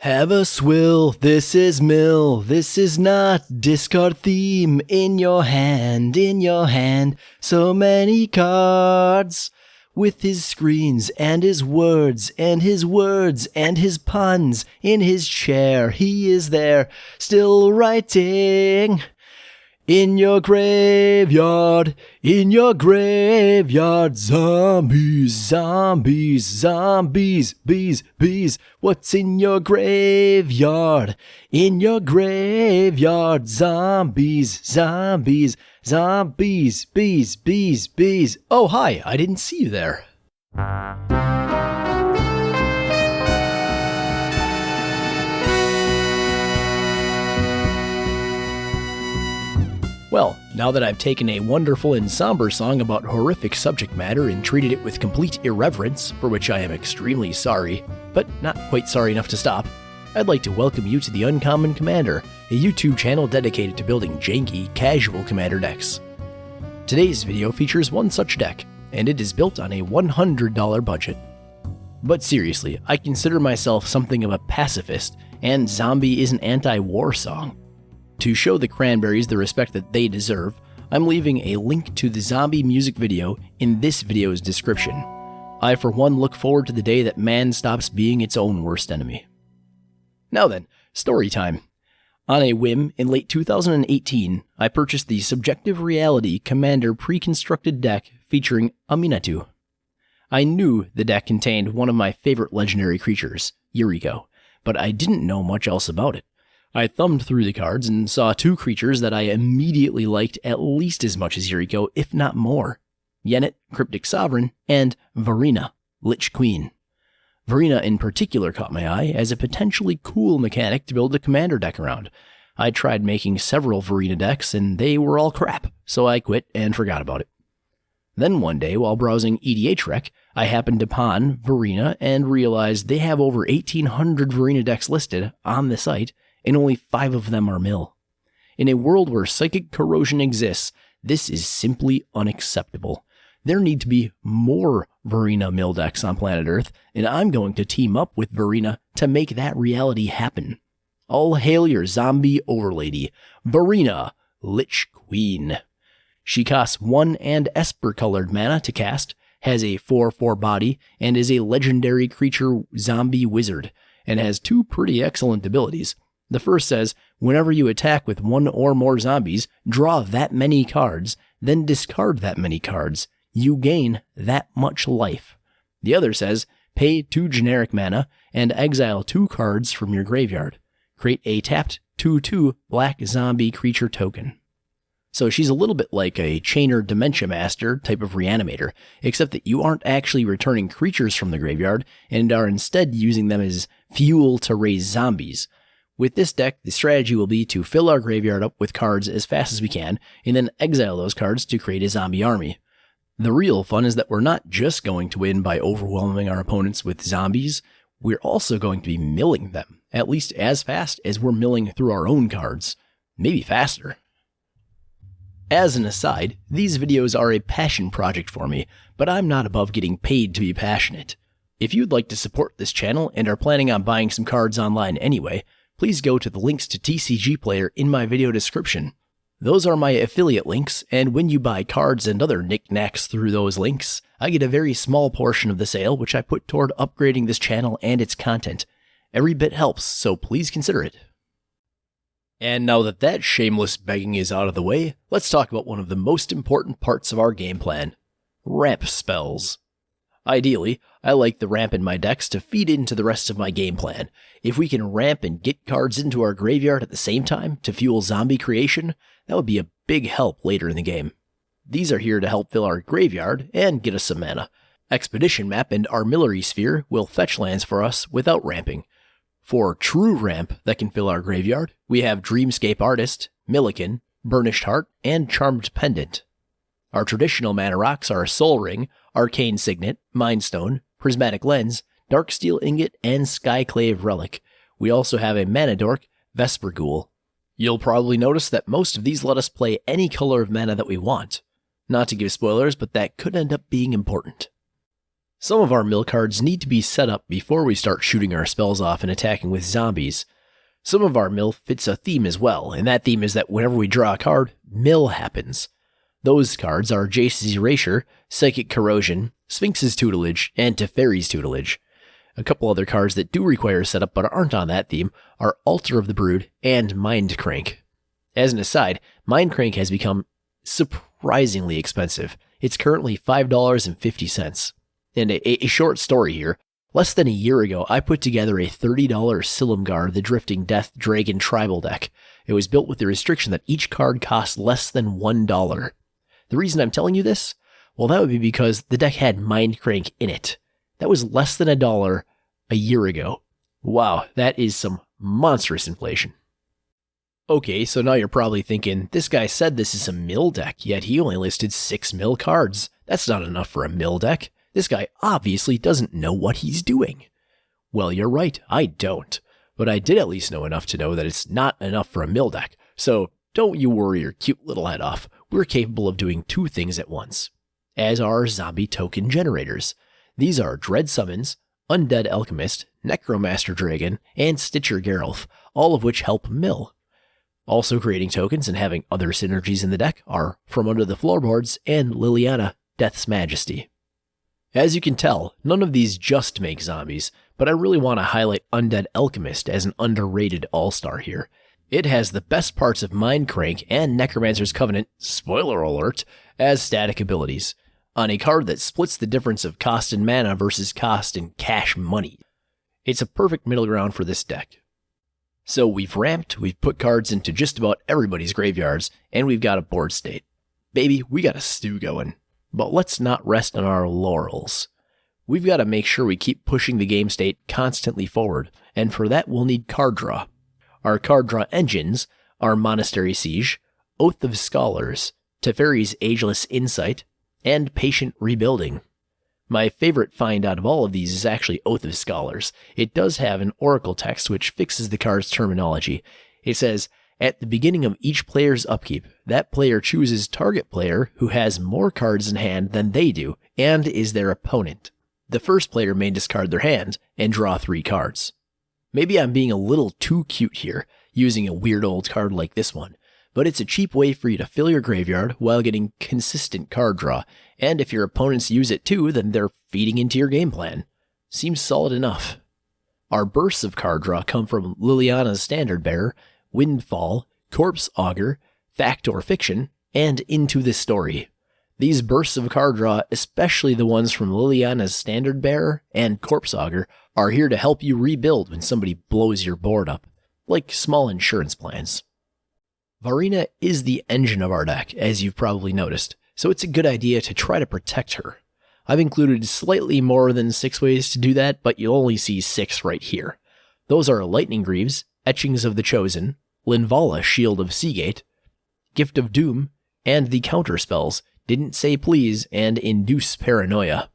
Have a swill, this is mill, this is not discard theme, in your hand, so many cards, with his screens, and his words, and his words, and his puns, in his chair, he is there, still writing. In your graveyard, zombies, zombies, zombies, bees. What's in your graveyard? In your graveyard, zombies, zombies, zombies, bees. Oh, hi, I didn't see you there. Well, now that I've taken a wonderful and somber song about horrific subject matter and treated it with complete irreverence, for which I am extremely sorry, but not quite sorry enough to stop, I'd like to welcome you to the Uncommon Commander, a YouTube channel dedicated to building janky, casual commander decks. Today's video features one such deck, and it is built on a $100 budget. But seriously, I consider myself something of a pacifist, and Zombie is an anti-war song. To show the Cranberries the respect that they deserve, I'm leaving a link to the Zombie music video in this video's description. I for one look forward to the day that man stops being its own worst enemy. Now then, story time. On a whim, in late 2018, I purchased the Subjective Reality Commander pre-constructed deck featuring Aminatu. I knew the deck contained one of my favorite legendary creatures, Yuriko, but I didn't know much else about it. I thumbed through the cards and saw two creatures that I immediately liked at least as much as Yuriko, if not more. Yenet, Cryptic Sovereign, and Varina, Lich Queen. Varina in particular caught my eye as a potentially cool mechanic to build a commander deck around. I tried making several Varina decks and they were all crap, so I quit and forgot about it. Then one day, while browsing EDHREC, I happened upon Varina and realized they have over 1,800 Varina decks listed on the site, and only 5 of them are mill. In a world where psychic corrosion exists, this is simply unacceptable. There need to be more Varina mill decks on planet Earth, and I'm going to team up with Varina to make that reality happen. All hail your zombie overlady, Varina, Lich Queen. She costs 1 and Esper-colored mana to cast, has a 4/4 body, and is a legendary creature zombie wizard, and has 2 pretty excellent abilities. The first says, whenever you attack with 1 or more zombies, draw that many cards, then discard that many cards. You gain that much life. The other says, pay 2 generic mana and exile 2 cards from your graveyard. Create a tapped 2/2 black zombie creature token. So she's a little bit like a Chainer Dementia Master type of reanimator, except that you aren't actually returning creatures from the graveyard and are instead using them as fuel to raise zombies. With this deck, the strategy will be to fill our graveyard up with cards as fast as we can, and then exile those cards to create a zombie army. The real fun is that we're not just going to win by overwhelming our opponents with zombies, we're also going to be milling them, at least as fast as we're milling through our own cards. Maybe faster. As an aside, these videos are a passion project for me, but I'm not above getting paid to be passionate. If you'd like to support this channel and are planning on buying some cards online anyway, please go to the links to TCG Player in my video description. Those are my affiliate links, and when you buy cards and other knickknacks through those links, I get a very small portion of the sale, which I put toward upgrading this channel and its content. Every bit helps, so please consider it. And now that that shameless begging is out of the way, let's talk about one of the most important parts of our game plan: ramp spells. Ideally, I like the ramp in my decks to feed into the rest of my game plan. If we can ramp and get cards into our graveyard at the same time to fuel zombie creation, that would be a big help later in the game. These are here to help fill our graveyard and get us some mana. Expedition Map and Armillary Sphere will fetch lands for us without ramping. For true ramp that can fill our graveyard, we have Dreamscape Artist, Milliken, Burnished Heart, and Charmed Pendant. Our traditional mana rocks are Soul Ring, Arcane Signet, Mind Stone, Prismatic Lens, Darksteel Ingot, and Skyclave Relic. We also have a mana dork, Vesper Ghoul. You'll probably notice that most of these let us play any color of mana that we want. Not to give spoilers, but that could end up being important. Some of our mill cards need to be set up before we start shooting our spells off and attacking with zombies. Some of our mill fits a theme as well, and that theme is that whenever we draw a card, mill happens. Those cards are Jace's Erasure, Psychic Corrosion, Sphinx's Tutelage, and Teferi's Tutelage. A couple other cards that do require setup but aren't on that theme are Altar of the Brood and Mind Crank. As an aside, Mind Crank has become surprisingly expensive. It's currently $5.50. And a short story here. Less than a year ago, I put together a $30 Silumgar the Drifting Death Dragon tribal deck. It was built with the restriction that each card costs less than $1. The reason I'm telling you this? Well, that would be because the deck had Mind Crank in it. That was less than $1 a year ago. Wow, that is some monstrous inflation. Okay, so now you're probably thinking, this guy said this is a mill deck, yet he only listed 6 mill cards. That's not enough for a mill deck. This guy obviously doesn't know what he's doing. Well, you're right, I don't. But I did at least know enough to know that it's not enough for a mill deck. So don't you worry your cute little head off. We're capable of doing 2 things at once, as are our zombie token generators. These are Dread Summons, Undead Alchemist, Necromaster Dragon, and Stitcher Geralf, all of which help mill. Also creating tokens and having other synergies in the deck are From Under the Floorboards and Liliana, Death's Majesty. As you can tell, none of these just make zombies, but I really want to highlight Undead Alchemist as an underrated all-star here. It has the best parts of Mind Crank and Necromancer's Covenant, spoiler alert, as static abilities, on a card that splits the difference of cost in mana versus cost in cash money. It's a perfect middle ground for this deck. So we've ramped, we've put cards into just about everybody's graveyards, and we've got a board state. Baby, we got a stew going. But let's not rest on our laurels. We've got to make sure we keep pushing the game state constantly forward, and for that we'll need card draw. Our card draw engines are Monastery Siege, Oath of Scholars, Teferi's Ageless Insight, and Patient Rebuilding. My favorite find out of all of these is actually Oath of Scholars. It does have an oracle text which fixes the card's terminology. It says, at the beginning of each player's upkeep, that player chooses target player who has more cards in hand than they do and is their opponent. The first player may discard their hand and draw 3 cards. Maybe I'm being a little too cute here, using a weird old card like this one, but it's a cheap way for you to fill your graveyard while getting consistent card draw, and if your opponents use it too, then they're feeding into your game plan. Seems solid enough. Our bursts of card draw come from Liliana's Standard Bearer, Windfall, Corpse Augur, Fact or Fiction, and Into the Story. These bursts of card draw, especially the ones from Liliana's Standard Bearer and Corpse Augur, are here to help you rebuild when somebody blows your board up, like small insurance plans. Varina is the engine of our deck, as you've probably noticed, so it's a good idea to try to protect her. I've included slightly more than 6 ways to do that, but you'll only see 6 right here. Those are Lightning Greaves, Etchings of the Chosen, Linvala, Shield of Seagate, Gift of Doom, and the counter spells, Didn't Say Please and Induce Paranoia.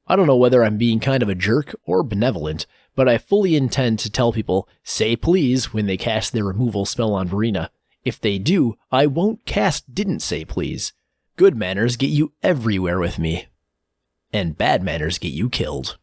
I don't know whether I'm being kind of a jerk or benevolent, but I fully intend to tell people, say please when they cast their removal spell on Varina. If they do, I won't cast Didn't Say Please. Good manners get you everywhere with me. And bad manners get you killed.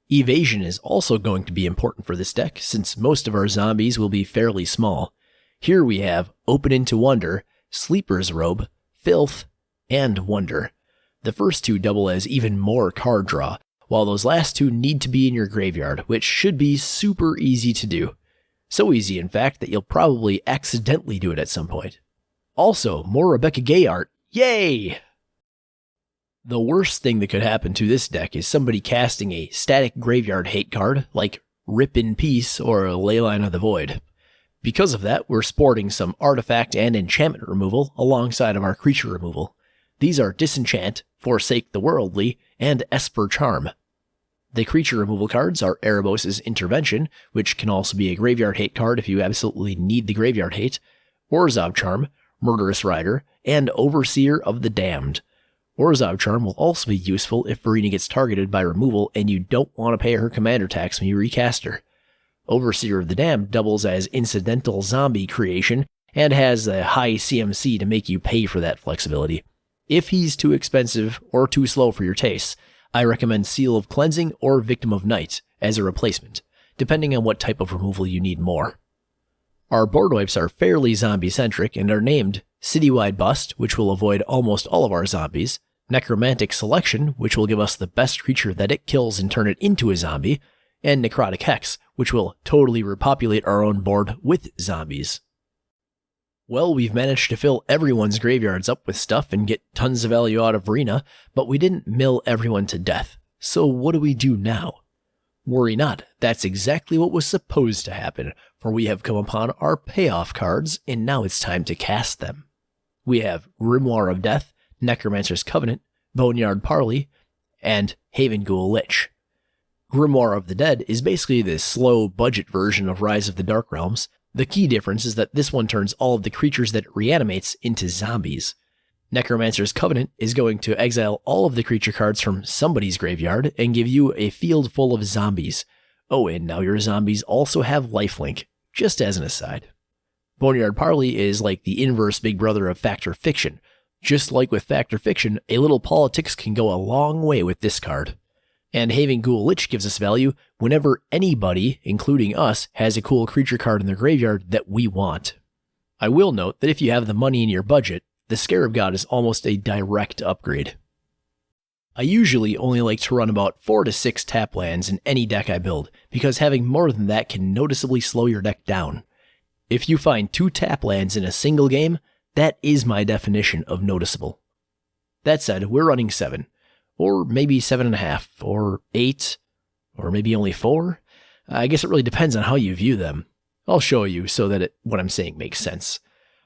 Evasion is also going to be important for this deck, since most of our zombies will be fairly small. Here we have Open into Wonder, Sleeper's Robe, Filth, and Wonder. The first 2 double as even more card draw, while those last 2 need to be in your graveyard, which should be super easy to do. So easy, in fact, that you'll probably accidentally do it at some point. Also, more Rebecca Gay art. Yay! The worst thing that could happen to this deck is somebody casting a static graveyard hate card, like Rip in Peace or Leyline of the Void. Because of that, we're sporting some artifact and enchantment removal alongside of our creature removal. These are Disenchant, Forsake the Worldly, and Esper Charm. The creature removal cards are Erebos' Intervention, which can also be a graveyard hate card if you absolutely need the graveyard hate, Orzhov Charm, Murderous Rider, and Overseer of the Damned. Orzhov Charm will also be useful if Varina gets targeted by removal and you don't want to pay her commander tax when you recast her. Overseer of the Damned doubles as incidental zombie creation and has a high CMC to make you pay for that flexibility. If he's too expensive or too slow for your tastes, I recommend Seal of Cleansing or Victim of Night as a replacement, depending on what type of removal you need more. Our board wipes are fairly zombie-centric and are named Citywide Bust, which will avoid almost all of our zombies, Necromantic Selection, which will give us the best creature that it kills and turn it into a zombie, and Necrotic Hex, which will totally repopulate our own board with zombies. Well, we've managed to fill everyone's graveyards up with stuff and get tons of value out of Varina, but we didn't mill everyone to death. So what do we do now? Worry not, that's exactly what was supposed to happen, for we have come upon our payoff cards, and now it's time to cast them. We have Grimoire of Death, Necromancer's Covenant, Boneyard Parley, and Haven Ghoul Lich. Grimoire of the Dead is basically the slow budget version of Rise of the Dark Realms. The key difference is that this one turns all of the creatures that it reanimates into zombies. Necromancer's Covenant is going to exile all of the creature cards from somebody's graveyard and give you a field full of zombies. Oh, and now your zombies also have lifelink, just as an aside. Boneyard Parley is like the inverse big brother of Fact or Fiction. Just like with Fact or Fiction, a little politics can go a long way with this card. And Haven Ghoul Lich gives us value whenever anybody, including us, has a cool creature card in their graveyard that we want. I will note that if you have the money in your budget, the Scarab God is almost a direct upgrade. I usually only like to run about 4 to 6 tap lands in any deck I build, because having more than that can noticeably slow your deck down. If you find 2 tap lands in a single game, that is my definition of noticeable. That said, we're running 7. Or maybe 7.5, or 8, or maybe only 4. I guess it really depends on how you view them. I'll show you so that what I'm saying makes sense.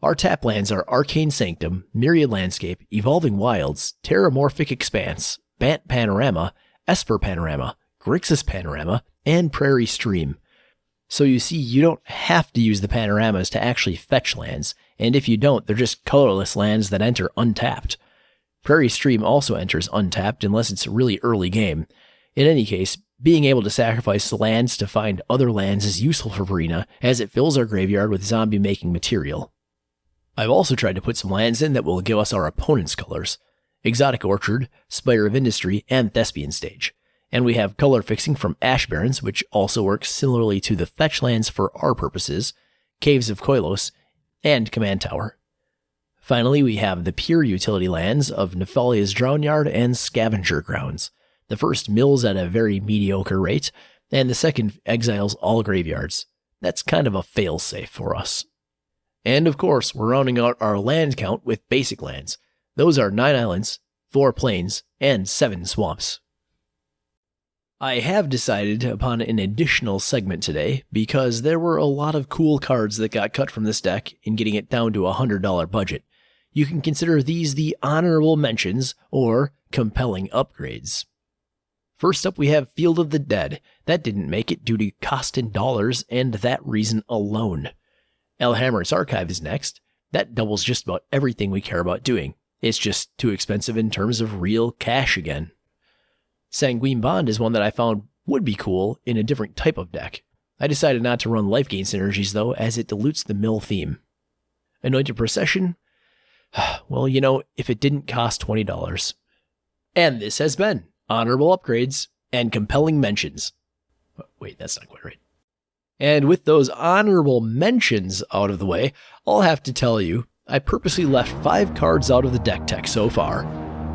Our tap lands are Arcane Sanctum, Myriad Landscape, Evolving Wilds, Terramorphic Expanse, Bant Panorama, Esper Panorama, Grixis Panorama, and Prairie Stream. So you see, you don't have to use the panoramas to actually fetch lands, and if you don't, they're just colorless lands that enter untapped. Prairie Stream also enters untapped unless it's a really early game. In any case, being able to sacrifice lands to find other lands is useful for Varina, as it fills our graveyard with zombie-making material. I've also tried to put some lands in that will give us our opponent's colors: Exotic Orchard, Spire of Industry, and Thespian Stage. And we have color fixing from Ash Barrens, which also works similarly to the fetch lands for our purposes, Caves of Koilos, and Command Tower. Finally, we have the pure utility lands of Nephalia's Drownyard and Scavenger Grounds. The first mills at a very mediocre rate, and the second exiles all graveyards. That's kind of a fail-safe for us. And of course, we're rounding out our land count with basic lands. Those are 9 islands, 4 plains, and 7 swamps. I have decided upon an additional segment today because there were a lot of cool cards that got cut from this deck in getting it down to a $100 budget. You can consider these the honorable mentions or compelling upgrades. First up, we have Field of the Dead. That didn't make it due to cost in dollars and that reason alone. Elhammer's Archive is next. That doubles just about everything we care about doing. It's just too expensive in terms of real cash again. Sanguine Bond is one that I found would be cool in a different type of deck. I decided not to run life gain synergies though, as it dilutes the mill theme. Anointed Procession? Well, you know, if it didn't cost $20. And this has been Honorable Upgrades and Compelling Mentions. Wait, that's not quite right. And with those honorable mentions out of the way, I'll have to tell you, I purposely left 5 cards out of the deck tech so far,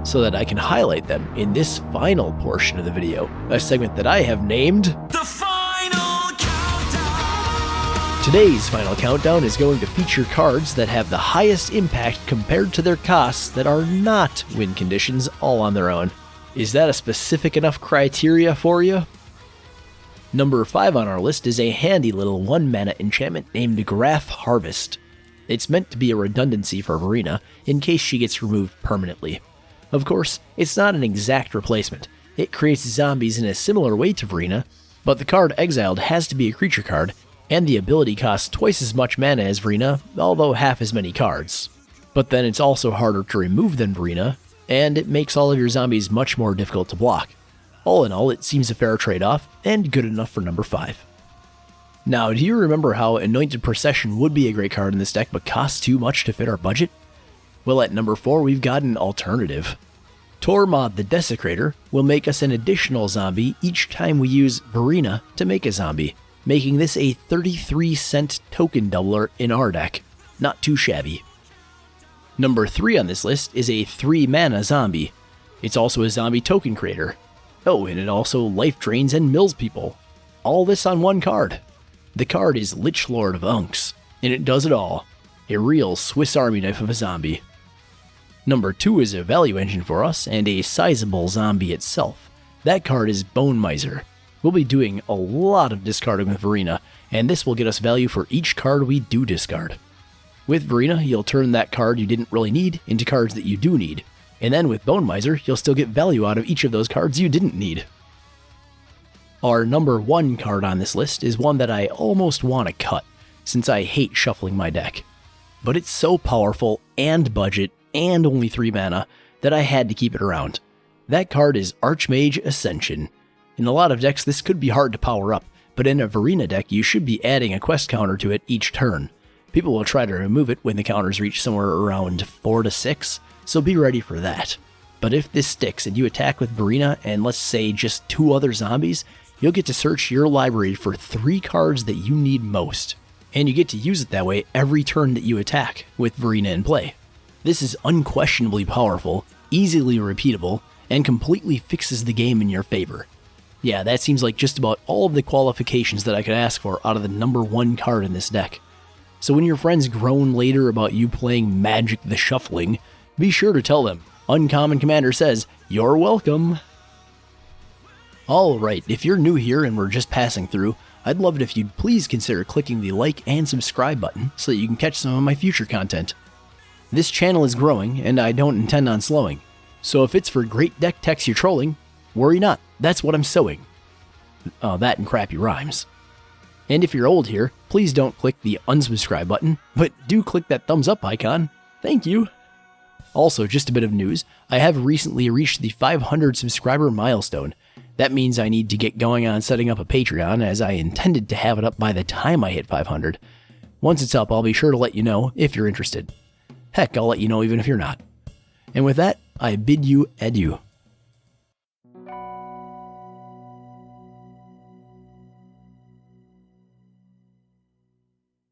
so that I can highlight them in this final portion of the video, a segment that I have named The Final Countdown! Today's Final Countdown is going to feature cards that have the highest impact compared to their costs that are not win conditions all on their own. Is that a specific enough criteria for you? Number 5 on our list is a handy little 1-mana enchantment named Graph Harvest. It's meant to be a redundancy for Varina in case she gets removed permanently. Of course, it's not an exact replacement. It creates zombies in a similar way to Varina, but the card exiled has to be a creature card, and the ability costs twice as much mana as Varina, although half as many cards. But then it's also harder to remove than Varina, and it makes all of your zombies much more difficult to block. All in all, it seems a fair trade-off, and good enough for number 5. Now, do you remember how Anointed Procession would be a great card in this deck but costs too much to fit our budget? Well, at number 4, we've got an alternative. Tormod the Desecrator will make us an additional zombie each time we use Varina to make a zombie, making this a 33-cent token doubler in our deck. Not too shabby. Number 3 on this list is a 3-mana zombie. It's also a zombie token creator. Oh, and it also life drains and mills people. All this on one card. The card is Lich Lord of Unks, and it does it all. A real Swiss Army knife of a zombie. Number 2 is a value engine for us, and a sizable zombie itself. That card is Bone Miser. We'll be doing a lot of discarding with Varina, and this will get us value for each card we do discard. With Varina, you'll turn that card you didn't really need into cards that you do need, and then with Bone Miser, you'll still get value out of each of those cards you didn't need. Our number 1 card on this list is one that I almost want to cut, since I hate shuffling my deck. But it's so powerful and budget and only 3 mana that I had to keep it around. That card is Archmage Ascension. In a lot of decks this could be hard to power up, but in a Varina deck you should be adding a quest counter to it each turn. People will try to remove it when the counters reach somewhere around 4 to 6, so be ready for that. But if this sticks and you attack with Varina and let's say just 2 other zombies, you'll get to search your library for 3 cards that you need most. And you get to use it that way every turn that you attack with Varina in play. This is unquestionably powerful, easily repeatable, and completely fixes the game in your favor. Yeah, that seems like just about all of the qualifications that I could ask for out of the number 1 card in this deck. So when your friends groan later about you playing Magic the Shuffling, be sure to tell them, Uncommon Commander says, you're welcome. Alright, if you're new here and we're just passing through, I'd love it if you'd please consider clicking the like and subscribe button so that you can catch some of my future content. This channel is growing, and I don't intend on slowing. So if it's for great deck techs you're trolling, worry not, that's what I'm sowing. That and crappy rhymes. And if you're old here, please don't click the unsubscribe button, but do click that thumbs up icon. Thank you. Also, just a bit of news, I have recently reached the 500 subscriber milestone. That means I need to get going on setting up a Patreon, as I intended to have it up by the time I hit 500. Once it's up, I'll be sure to let you know if you're interested. Heck, I'll let you know even if you're not. And with that, I bid you adieu.